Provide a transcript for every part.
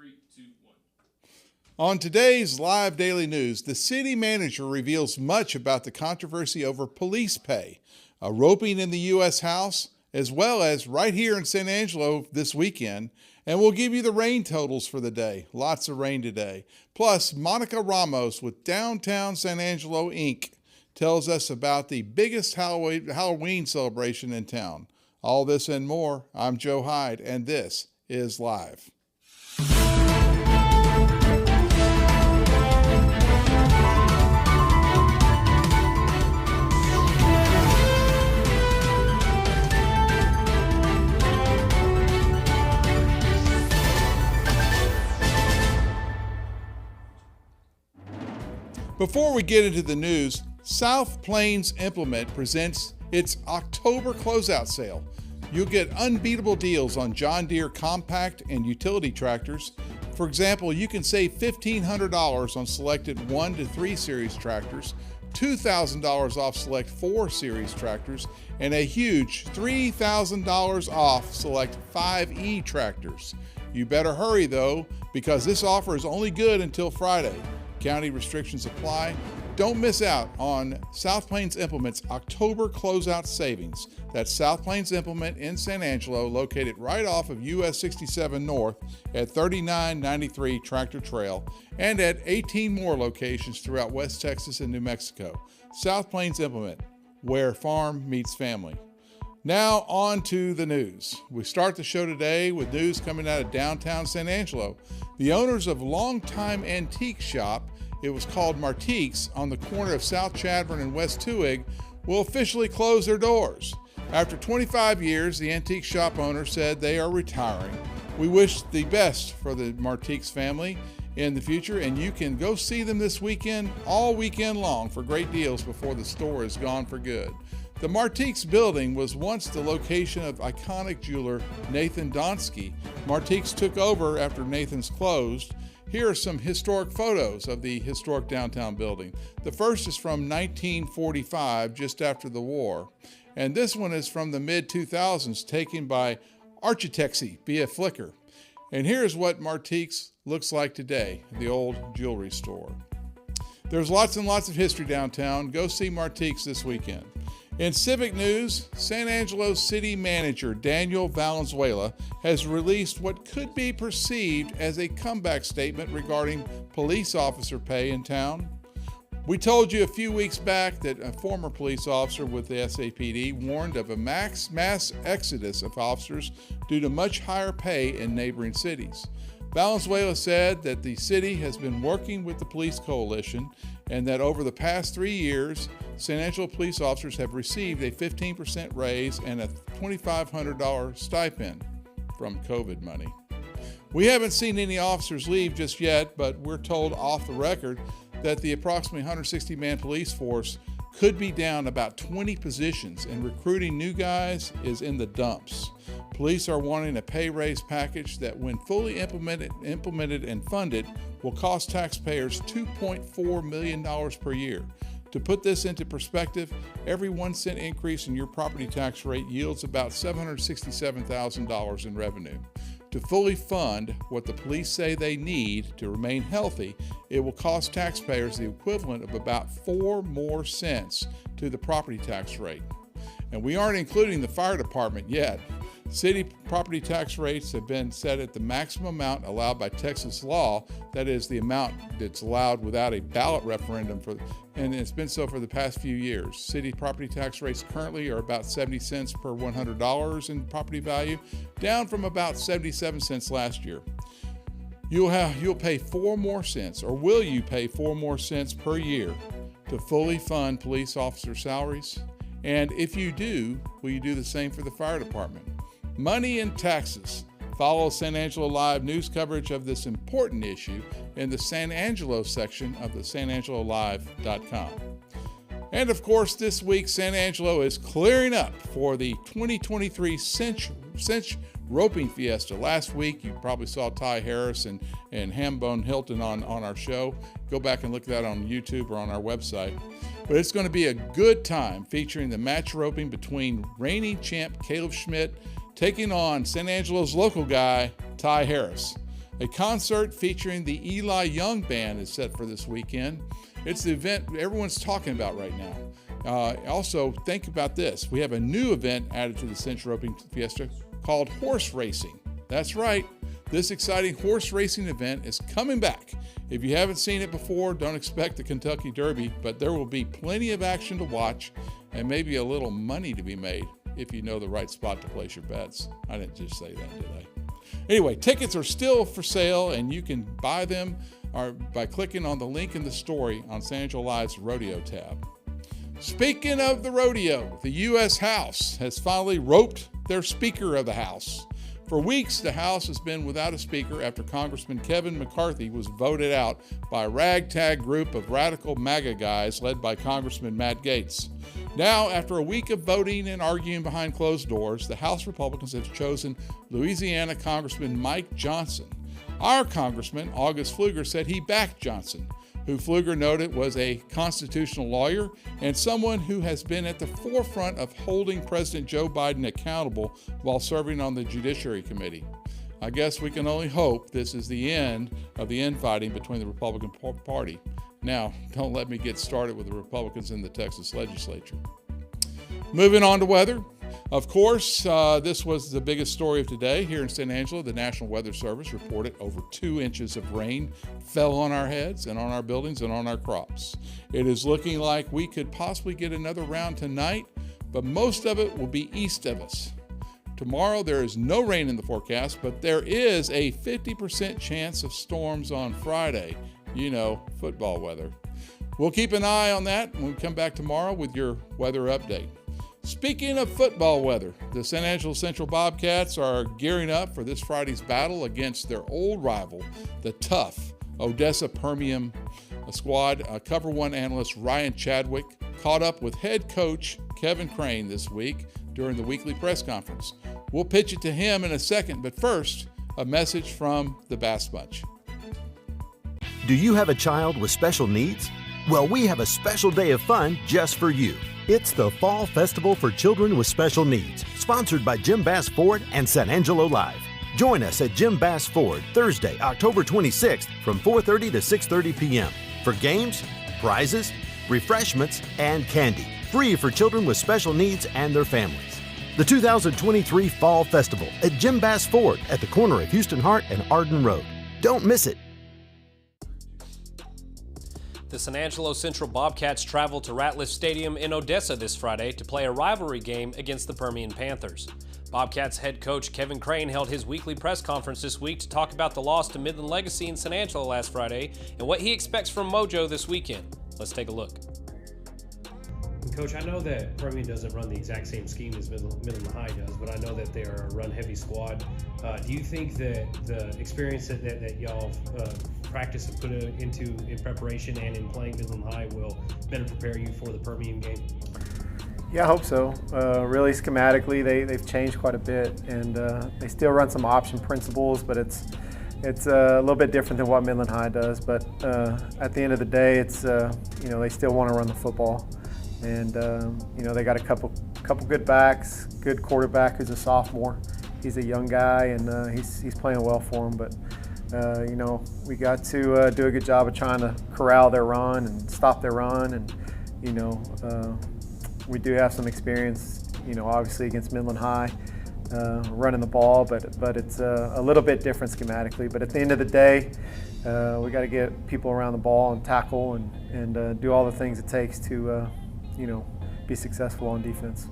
3, 2, 1. On today's live daily news, the city manager reveals much about the controversy over police pay, a roping in the U.S. House, as well as right here in San Angelo this weekend. And we'll give you the rain totals for the day. Lots of rain today. Plus, Monica Ramos with Downtown San Angelo Inc. tells us about the biggest Halloween celebration in town. All this and more. I'm Joe Hyde, and this is Live. Before we get into the news, South Plains Implement presents its October closeout sale. You'll get unbeatable deals on John Deere compact and utility tractors. For example, you can save $1,500 on selected 1 to 3 series tractors, $2,000 off select 4 series tractors, and a huge $3,000 off select 5E tractors. You better hurry though, because this offer is only good until Friday. County restrictions apply. Don't miss out on South Plains Implement's October closeout savings. That's South Plains Implement in San Angelo, located right off of US 67 North at 3993 Tractor Trail, and at 18 more locations throughout West Texas and New Mexico. South Plains Implement, where farm meets family. Now on to the news. We start the show today with news coming out of downtown San Angelo. The owners of longtime antique shop, it was called Martique's, on the corner of South Chadron and West Tuig, will officially close their doors. After 25 years, the antique shop owner said they are retiring. We wish the best for the Martique's family in the future, and you can go see them this weekend, all weekend long, for great deals before the store is gone for good. The Martique's building was once the location of iconic jeweler Nathan Donsky. Martique's took over after Nathan's closed. Here are some historic photos of the historic downtown building. The first is from 1945, just after the war. And this one is from the mid-2000s, taken by Architectsy via Flickr. And here's what Martique's looks like today, the old jewelry store. There's lots and lots of history downtown. Go see Martique's this weekend. In civic news, San Angelo City Manager Daniel Valenzuela has released what could be perceived as a comeback statement regarding police officer pay in town. We told you a few weeks back that a former police officer with the SAPD warned of a mass exodus of officers due to much higher pay in neighboring cities. Valenzuela said that the city has been working with the police coalition and that over the past 3 years, San Angelo police officers have received a 15% raise and a $2,500 stipend from COVID money. We haven't seen any officers leave just yet, but we're told off the record that the approximately 160-man police force could be down about 20 positions, and recruiting new guys is in the dumps. Police are wanting a pay raise package that, when fully implemented and funded, will cost taxpayers $2.4 million per year. To put this into perspective, every 1 cent increase in your property tax rate yields about $767,000 in revenue. To fully fund what the police say they need to remain healthy, it will cost taxpayers the equivalent of about 4 more cents to the property tax rate. And we aren't including the fire department yet. City property tax rates have been set at the maximum amount allowed by Texas law, that is, the amount that's allowed without a ballot referendum, and it's been so for the past few years. City property tax rates currently are about 70 cents per $100 in property value, down from about 77 cents last year. You'll pay 4 more cents, or will you pay 4 more cents per year to fully fund police officer salaries? And if you do, will you do the same for the fire department? Money and taxes. Follow San Angelo Live news coverage of this important issue in the San Angelo section of the sanangelolive.com. And of course, this week, San Angelo is clearing up for the 2023 Cinch Roping Fiesta. Last week, you probably saw Ty Harris and Hambone Hilton on our show. Go back and look at that on YouTube or on our website. But it's going to be a good time, featuring the match roping between reigning champ Caleb Schmidt taking on San Angelo's local guy, Ty Harris. A concert featuring the Eli Young Band is set for this weekend. It's the event everyone's talking about right now. Also, think about this. We have a new event added to the Central Open Fiesta called horse racing. That's right. This exciting horse racing event is coming back. If you haven't seen it before, don't expect the Kentucky Derby, but there will be plenty of action to watch and maybe a little money to be made if you know the right spot to place your bets. I didn't just say that, did I? Anyway, tickets are still for sale, and you can buy them by clicking on the link in the story on San Angelo Live's Rodeo tab. Speaking of the rodeo, the U.S. House has finally roped their Speaker of the House. For weeks, the House has been without a speaker after Congressman Kevin McCarthy was voted out by a ragtag group of radical MAGA guys led by Congressman Matt Gaetz. Now, after a week of voting and arguing behind closed doors, the House Republicans have chosen Louisiana Congressman Mike Johnson. Our Congressman, August Pfluger, said he backed Johnson, who Pfluger noted was a constitutional lawyer and someone who has been at the forefront of holding President Joe Biden accountable while serving on the Judiciary Committee. I guess we can only hope this is the end of the infighting between the Republican Party. Now, don't let me get started with the Republicans in the Texas legislature. Moving on to weather. Of course, this was the biggest story of today. Here in San Angelo, the National Weather Service reported over 2 inches of rain fell on our heads and on our buildings and on our crops. It is looking like we could possibly get another round tonight, but most of it will be east of us. Tomorrow, there is no rain in the forecast, but there is a 50% chance of storms on Friday. You know, football weather. We'll keep an eye on that when we come back tomorrow with your weather update. Speaking of football weather, the San Angelo Central Bobcats are gearing up for this Friday's battle against their old rival, the tough Odessa Permian squad. Cover One analyst Ryan Chadwick caught up with head coach Kevin Crane this week during the weekly press conference. We'll pitch it to him in a second, but first, a message from the Bass Bunch. Do you have a child with special needs? Well, we have a special day of fun just for you. It's the Fall Festival for Children with Special Needs, sponsored by Jim Bass Ford and San Angelo Live. Join us at Jim Bass Ford Thursday, October 26th from 4:30 to 6:30 p.m. for games, prizes, refreshments, and candy, free for children with special needs and their families. The 2023 Fall Festival at Jim Bass Ford at the corner of Houston Hart and Arden Road. Don't miss it. The San Angelo Central Bobcats travel to Ratliff Stadium in Odessa this Friday to play a rivalry game against the Permian Panthers. Bobcats head coach Kevin Crane held his weekly press conference this week to talk about the loss to Midland Legacy in San Angelo last Friday and what he expects from Mojo this weekend. Let's take a look. Coach, I know that Permian doesn't run the exact same scheme as Midland High does, but I know that they're a run-heavy squad. Do you think that the experience that y'all practice and put into in preparation and in playing Midland High will better prepare you for the Permian game? Yeah, I hope so. Really, schematically, they've changed quite a bit, and they still run some option principles, but it's a little bit different than what Midland High does. But at the end of the day, it's they still want to run the football. And they got a couple good backs, good quarterback who's a sophomore. He's a young guy, and he's playing well for him. But we got to do a good job of trying to corral their run and stop their run. And we do have some experience, obviously against Midland High, running the ball, but it's a little bit different schematically. But at the end of the day, we got to get people around the ball and tackle and do all the things it takes to be successful on defense.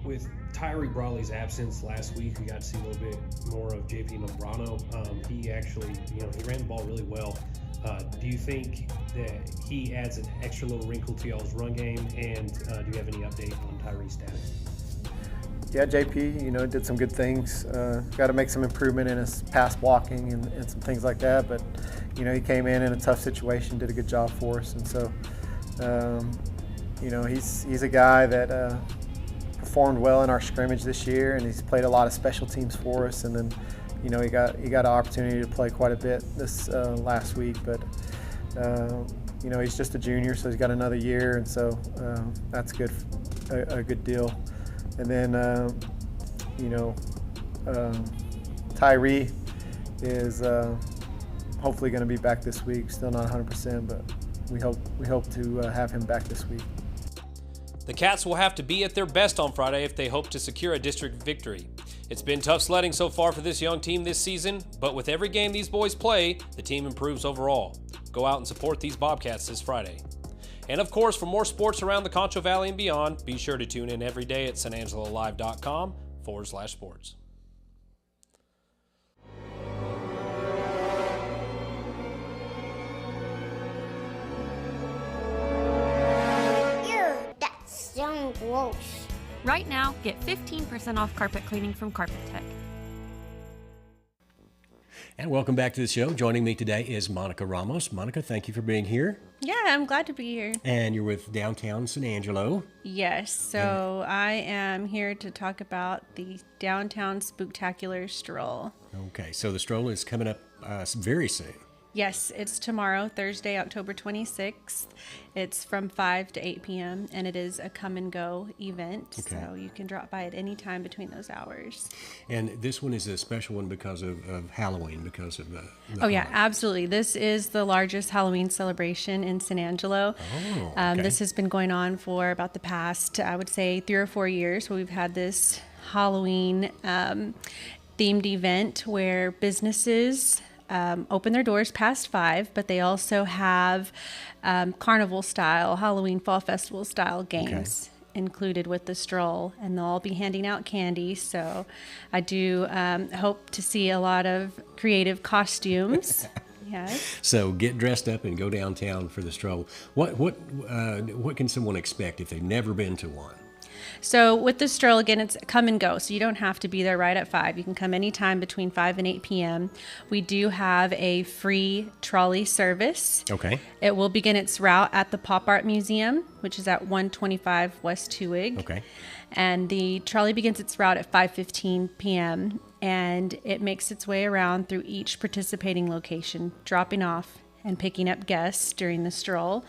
With Tyree Brawley's absence last week, we got to see a little bit more of JP Nombrano. He actually, he ran the ball really well. Do you think that he adds an extra little wrinkle to y'all's run game? And do you have any update on Tyree's status? Yeah, JP, did some good things. Got to make some improvement in his pass blocking and some things like that. But, he came in a tough situation, did a good job for us. And so, he's a guy that performed well in our scrimmage this year, and he's played a lot of special teams for us. And then, he got an opportunity to play quite a bit this last week. But, he's just a junior, so he's got another year, and so that's good, a good deal. And then, Tyree is hopefully going to be back this week. Still not 100%, but we hope to have him back this week. The Cats will have to be at their best on Friday if they hope to secure a district victory. It's been tough sledding so far for this young team this season, but with every game these boys play, the team improves overall. Go out and support these Bobcats this Friday. And of course, for more sports around the Concho Valley and beyond, be sure to tune in every day at sanangelolive.com/sports. That's so gross. Right now, get 15% off carpet cleaning from Carpet Tech. And welcome back to the show. Joining me today is Monica Ramos. Monica, thank you for being here. Yeah, I'm glad to be here. And you're with Downtown San Angelo. Yes, so I am here to talk about the Downtown Spooktacular Stroll. Okay, so the stroll is coming up very soon. Yes, it's tomorrow, Thursday, October 26th. It's from 5 to 8 p.m., and it is a come-and-go event, so you can drop by at any time between those hours. And this one is a special one because of Halloween, because of the yeah, absolutely. This is the largest Halloween celebration in San Angelo. Oh, okay. This has been going on for about the past, I would say, 3 or 4 years, where we've had this Halloween themed event where businesses open their doors past 5, but they also have carnival style, Halloween Fall Festival style games included with the stroll, and they'll all be handing out candy. So I do hope to see a lot of creative costumes. Yes. So get dressed up and go downtown for the stroll. What can someone expect if they've never been to one? So with the stroll, again, it's come and go. So you don't have to be there right at 5. You can come anytime between 5 and 8 p.m. We do have a free trolley service. Okay. It will begin its route at the Pop Art Museum, which is at 125 West Tuig. Okay. And the trolley begins its route at 5:15 p.m. and it makes its way around through each participating location, dropping off and picking up guests during the stroll.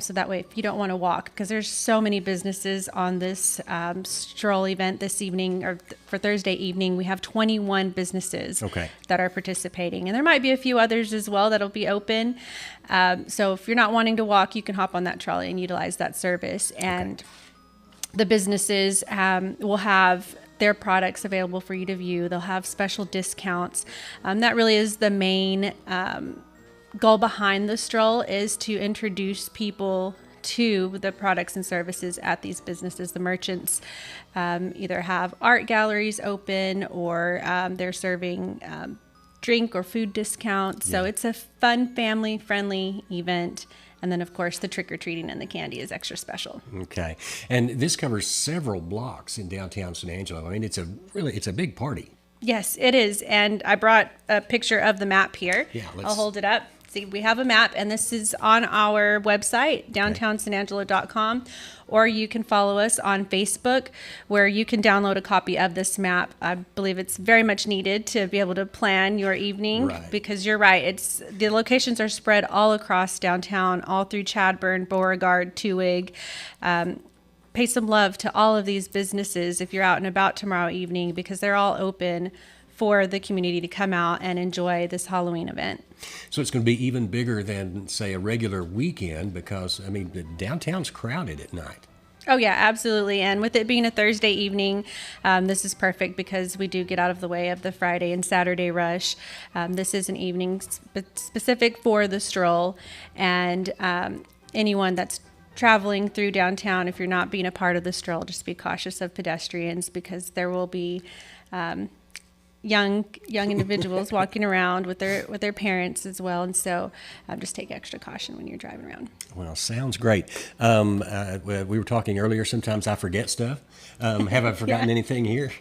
So that way, if you don't want to walk, because there's so many businesses on this stroll event this evening, or for Thursday evening, we have 21 businesses that are participating. And there might be a few others as well that'll be open. So if you're not wanting to walk, you can hop on that trolley and utilize that service. And the businesses will have their products available for you to view. They'll have special discounts. That really is the main goal behind the stroll, is to introduce people to the products and services at these businesses. The merchants either have art galleries open, or they're serving drink or food discounts. So it's a fun, family-friendly event. And then, of course, the trick-or-treating and the candy is extra special. Okay. And this covers several blocks in downtown San Angelo. I mean, it's a big party. Yes, it is. And I brought a picture of the map here. Yeah, I'll hold it up. See, we have a map, and this is on our website, downtownsanangelo.com, or you can follow us on Facebook, where you can download a copy of this map. I believe it's very much needed to be able to plan your evening, because you're right. The locations are spread all across downtown, all through Chadburn, Beauregard, Tuig. Pay some love to all of these businesses if you're out and about tomorrow evening, because they're all open for the community to come out and enjoy this Halloween event. So it's going to be even bigger than, say, a regular weekend, because, I mean, the downtown's crowded at night. Oh, yeah, absolutely. And with it being a Thursday evening, this is perfect, because we do get out of the way of the Friday and Saturday rush. This is an evening specific for the stroll, and anyone that's traveling through downtown, if you're not being a part of the stroll, just be cautious of pedestrians, because there will be young individuals walking around with their parents as well, and so just take extra caution when you're driving around. Well, sounds great. We were talking earlier. Sometimes I forget stuff. Have I forgotten anything here?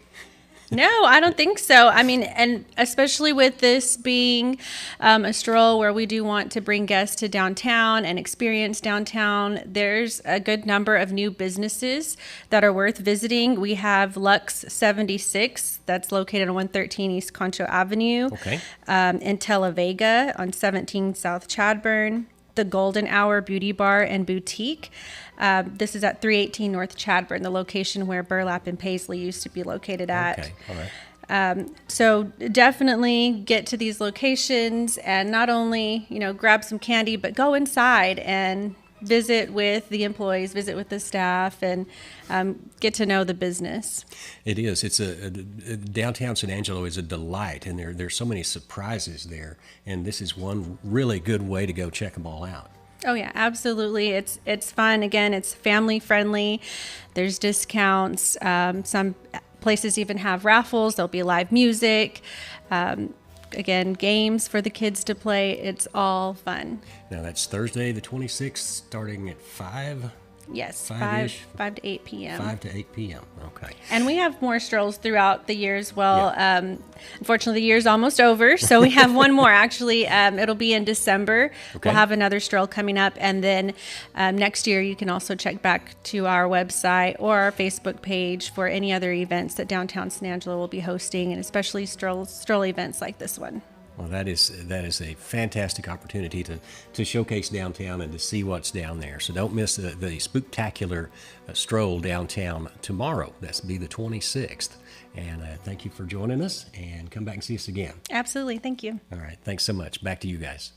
No, I don't think so. I mean, and especially with this being a stroll where we do want to bring guests to downtown and experience downtown, there's a good number of new businesses that are worth visiting. We have Lux 76, that's located on 113 East Concho Avenue. Okay. In Tela Vega on 17 South Chadburn. The Golden Hour Beauty Bar and Boutique. This is at 318 North Chadburn, the location where Burlap and Paisley used to be located at. Okay, all So definitely get to these locations and not only, grab some candy, but go inside and visit with the employees, visit with the staff, and get to know the business. It is. It's downtown San Angelo is a delight, and there's so many surprises there. And this is one really good way to go check them all out. Oh yeah, absolutely. It's fun. Again, it's family friendly. There's discounts. Some places even have raffles. There'll be live music. Again, games for the kids to play. It's all fun. Now that's Thursday the 26th, starting at 5. Yes, 5 to 8 p.m. 5 to 8 p.m. Okay. And we have more strolls throughout the year as well. Yeah. Unfortunately, the year's almost over, so we have one more. Actually, it'll be in December. Okay. We'll have another stroll coming up, and then next year you can also check back to our website or our Facebook page for any other events that downtown San Angelo will be hosting, and especially stroll events like this one. Well, that is a fantastic opportunity to showcase downtown and to see what's down there. So don't miss the Spooktacular stroll downtown tomorrow. That's be the 26th. And thank you for joining us, and come back and see us again. Absolutely. Thank you. All right. Thanks so much. Back to you guys.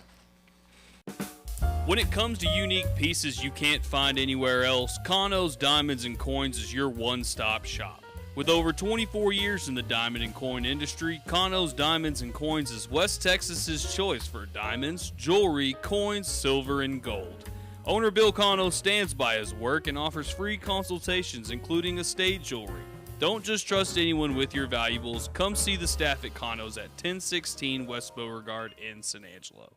When it comes to unique pieces you can't find anywhere else, Kano's Diamonds and Coins is your one-stop shop. With over 24 years in the diamond and coin industry, Kano's Diamonds and Coins is West Texas's choice for diamonds, jewelry, coins, silver, and gold. Owner Bill Kano stands by his work and offers free consultations, including estate jewelry. Don't just trust anyone with your valuables. Come see the staff at Kano's at 1016 West Beauregard in San Angelo.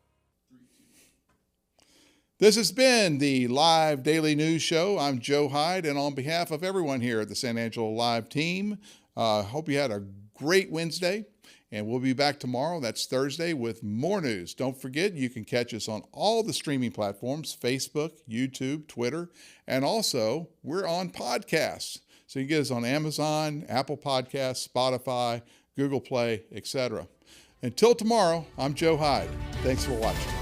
This has been the Live Daily News Show. I'm Joe Hyde, and on behalf of everyone here at the San Angelo Live team, hope you had a great Wednesday, and we'll be back tomorrow. That's Thursday with more news. Don't forget, you can catch us on all the streaming platforms, Facebook, YouTube, Twitter, and also we're on podcasts. So you can get us on Amazon, Apple Podcasts, Spotify, Google Play, etc. Until tomorrow, I'm Joe Hyde. Thanks for watching.